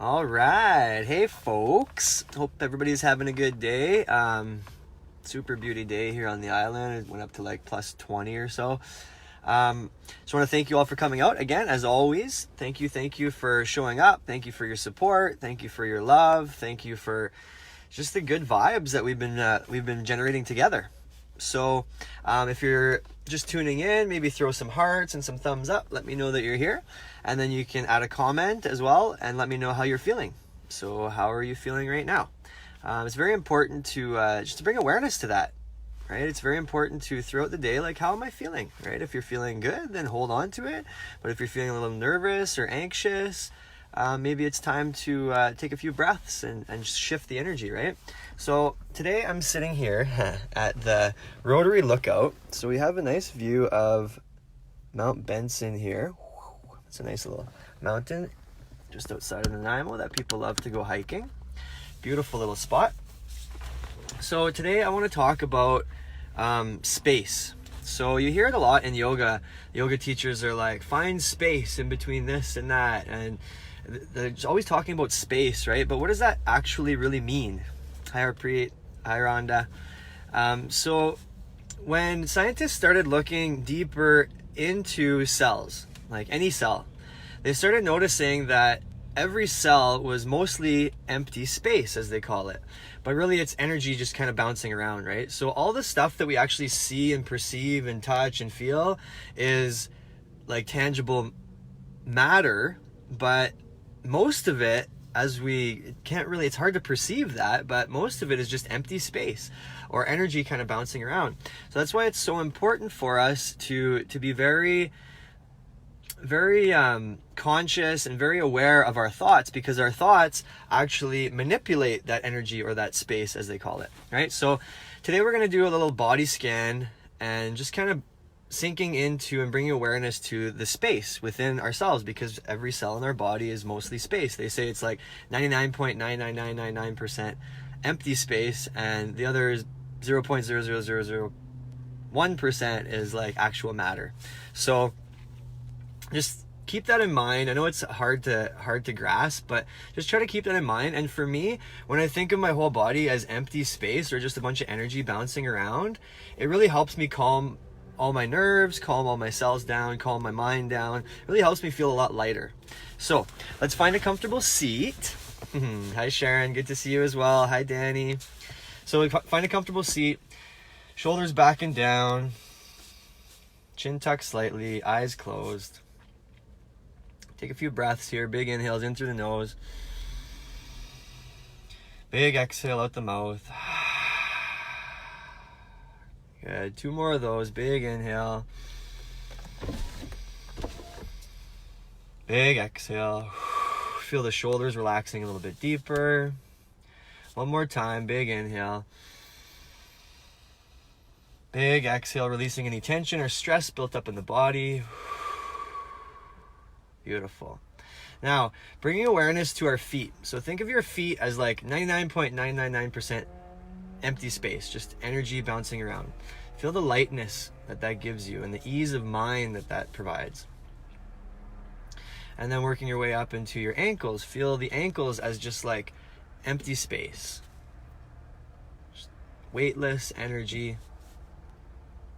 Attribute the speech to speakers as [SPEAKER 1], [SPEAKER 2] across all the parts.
[SPEAKER 1] All right. Hey, folks. Hope everybody's having a good day. Super beauty day here on the island. It went up to like plus 20 or so. Just want to thank you all for coming out again, as always. Thank you for showing up. Thank you for your support. Thank you for your love. Thank you for just the good vibes that we've been generating together. So if you're just tuning in, maybe throw some hearts and some thumbs up. Let me know that you're here. And then you can add a comment as well and let me know how you're feeling. So how are you feeling right now? It's very important to just to bring awareness to that, right? It's very important to throughout the day, like, how am I feeling, right? If you're feeling good, then hold on to it. But if you're feeling a little nervous or anxious, maybe it's time to take a few breaths and shift the energy, right? So today I'm sitting here at the Rotary Lookout. So we have a nice view of Mount Benson here. It's a nice little mountain just outside of Nanaimo that people love to go hiking. Beautiful little spot. So today I want to talk about space. So you hear it a lot in yoga. Yoga teachers are like, find space in between this and that. And they're always talking about space, right? But what does that actually really mean? Hi, Harpreet. Hi, Rhonda. So when scientists started looking deeper into cells, like any cell, they started noticing that every cell was mostly empty space, as they call it. But really it's energy just kind of bouncing around, right? So all the stuff that we actually see and perceive and touch and feel is like tangible matter, but most of it, it's hard to perceive that, but most of it is just empty space or energy kind of bouncing around. So that's why it's so important for us to be very conscious and very aware of our thoughts, because our thoughts actually manipulate that energy or that space, as they call it, right? So today we're going to do a little body scan and just kind of sinking into and bringing awareness to the space within ourselves, because every cell in our body is mostly space. They say it's like 99.99999% empty space, and the other 0.00001% is like actual matter. So just keep that in mind. I know it's hard to grasp, but just try to keep that in mind. And for me, when I think of my whole body as empty space or just a bunch of energy bouncing around, it really helps me calm all my nerves, calm all my cells down, calm my mind down. It really helps me feel a lot lighter. So let's find a comfortable seat. Hi, Sharon. Good to see you as well. Hi, Danny. So we find a comfortable seat, shoulders back and down, chin tucked slightly, eyes closed. Take a few breaths here. Big inhales in through the nose. Big exhale out the mouth. Good. 2 more of those. Big inhale. Big exhale. Feel the shoulders relaxing a little bit deeper. 1 more time. Big inhale. Big exhale, releasing any tension or stress built up in the body. Beautiful. Now, bringing awareness to our feet. So think of your feet as like 99.999% empty space, just energy bouncing around. Feel the lightness that gives you and the ease of mind that provides. And then working your way up into your ankles. Feel the ankles as just like empty space. Just weightless energy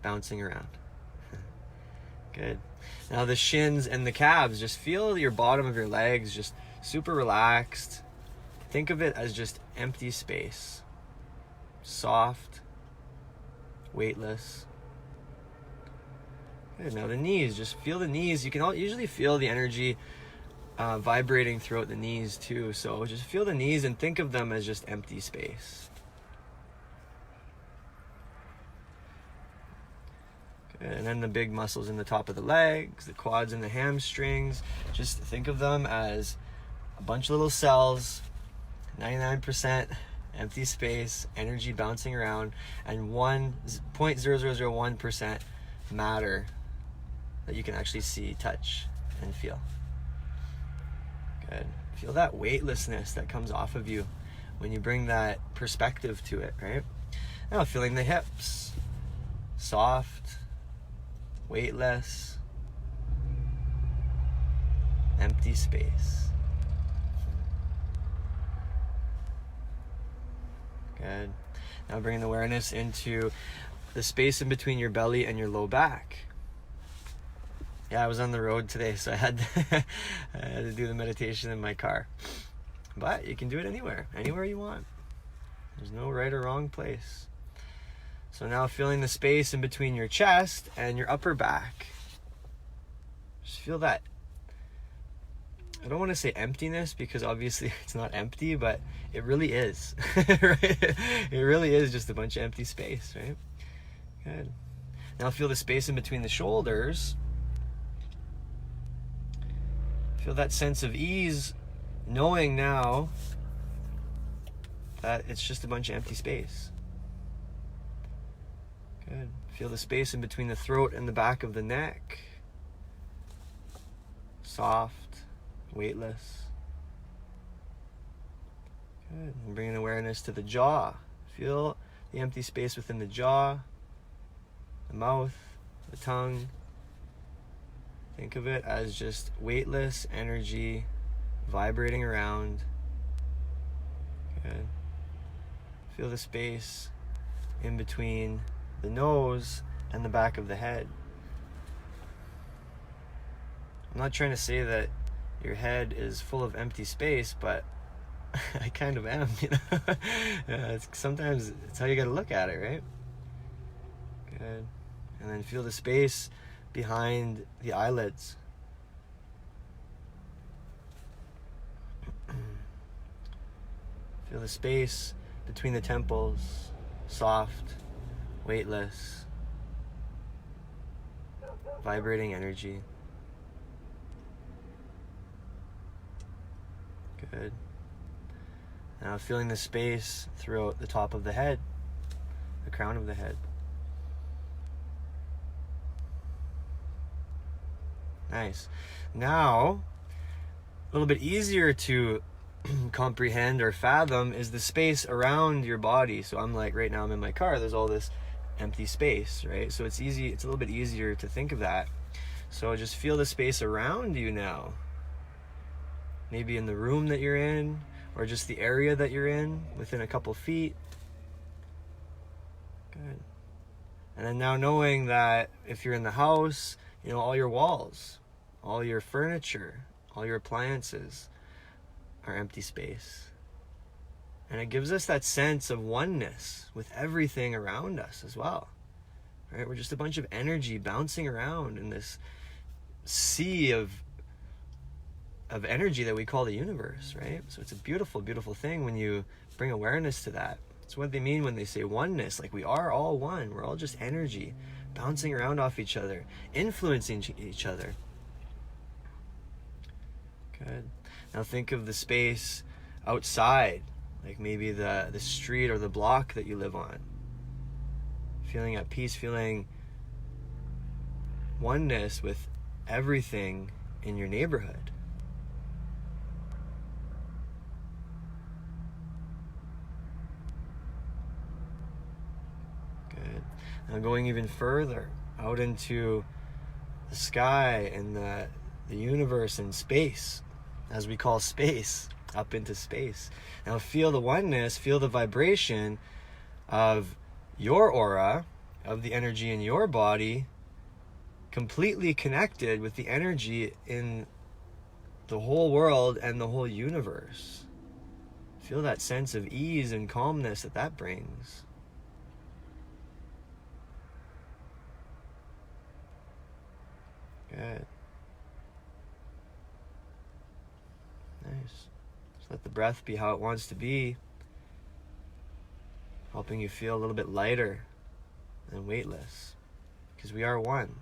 [SPEAKER 1] bouncing around. Good. Now the shins and the calves, just feel your bottom of your legs just super relaxed. Think of it as just empty space. Soft, weightless. Good. Now the knees, just feel the knees. You can usually feel the energy vibrating throughout the knees too. So just feel the knees and think of them as just empty space. Good. And then the big muscles in the top of the legs, the quads and the hamstrings. Just think of them as a bunch of little cells, 99% empty space, energy bouncing around, and 1.0001% matter that you can actually see, touch, and feel. Good. Feel that weightlessness that comes off of you when you bring that perspective to it, right? Now feeling the hips, soft, weightless, empty space. Good. Now bringing awareness into the space in between your belly and your low back. Yeah, I was on the road today, so I had to do the meditation in my car. But you can do it anywhere you want. There's no right or wrong place. So now feeling the space in between your chest and your upper back. Just feel that. I don't want to say emptiness, because obviously it's not empty, but it really is. Right? It really is just a bunch of empty space, right? Good. Now feel the space in between the shoulders. Feel that sense of ease, knowing now that it's just a bunch of empty space. Good. Feel the space in between the throat and the back of the neck. Soft, weightless. Good. And bringing awareness to the jaw. Feel the empty space within the jaw, the mouth, the tongue. Think of it as just weightless energy vibrating around. Good. Feel the space in between the nose and the back of the head. I'm not trying to say that your head is full of empty space, but I kind of am, you know. Sometimes it's how you got to look at it, right? Good. And then feel the space behind the eyelids. Feel the space between the temples, soft, weightless, vibrating energy. Good. Now feeling the space throughout the top of the head, the crown of the head. Nice. Now, a little bit easier to comprehend or fathom is the space around your body. So I'm like, right now I'm in my car, there's all this empty space, right? So it's a little bit easier to think of that. So just feel the space around you now. Maybe in the room that you're in, or just the area that you're in, within a couple feet. Good. And then now knowing that if you're in the house, you know, all your walls, all your furniture, all your appliances are empty space. And it gives us that sense of oneness with everything around us as well. Right? We're just a bunch of energy bouncing around in this sea of energy that we call the universe, right? So it's a beautiful, beautiful thing when you bring awareness to that. It's what they mean when they say oneness. Like, we are all one. We're all just energy bouncing around off each other, influencing each other. Good. Now think of the space outside, like maybe the street or the block that you live on. Feeling at peace, feeling oneness with everything in your neighborhood. Good. Now going even further out into the sky and the universe and space, as we call space, up into space. Now feel the oneness, feel the vibration of your aura, of the energy in your body, completely connected with the energy in the whole world and the whole universe. Feel that sense of ease and calmness that brings. Good. Nice. Just let the breath be how it wants to be, helping you feel a little bit lighter and weightless, because we are one.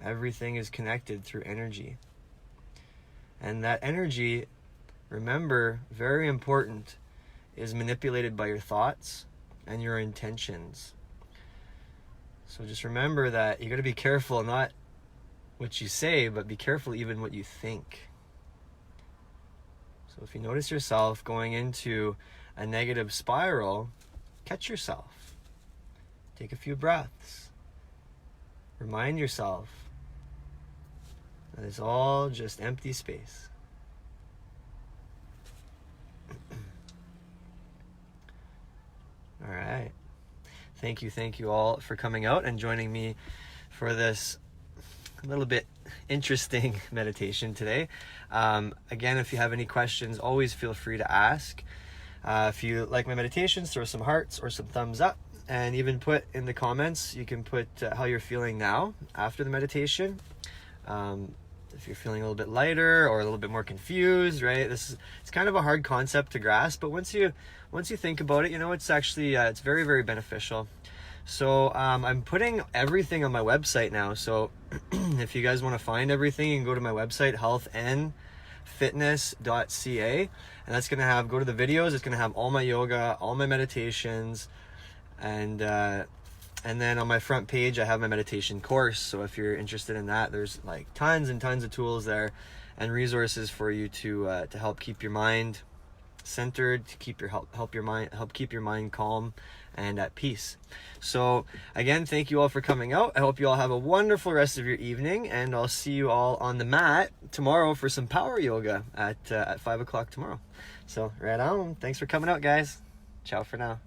[SPEAKER 1] Everything is connected through energy. And that energy, remember, very important, is manipulated by your thoughts and your intentions. So just remember that you got to be careful, not what you say, but be careful even what you think. So if you notice yourself going into a negative spiral, catch yourself. Take a few breaths. Remind yourself that it's all just empty space. thank you all for coming out and joining me for this a little bit interesting meditation today. Again, if you have any questions, always feel free to ask. If you like my meditations, throw some hearts or some thumbs up, and even put in the comments, you can put how you're feeling now after the meditation. If you're feeling a little bit lighter or a little bit more confused, right? It's kind of a hard concept to grasp, but once you think about it, you know, it's actually it's very, very beneficial. So I'm putting everything on my website now. So if you guys want to find everything, you can go to my website, healthandfitness.ca, and that's gonna go to the videos. It's gonna have all my yoga, all my meditations, and then on my front page I have my meditation course. So if you're interested in that, there's like tons and tons of tools there and resources for you to help keep your mind centered, to help keep your mind calm and at peace. So again, thank you all for coming out. I hope you all have a wonderful rest of your evening, and I'll see you all on the mat tomorrow for some power yoga at 5 o'clock tomorrow. So right on. Thanks for coming out, guys. Ciao for now.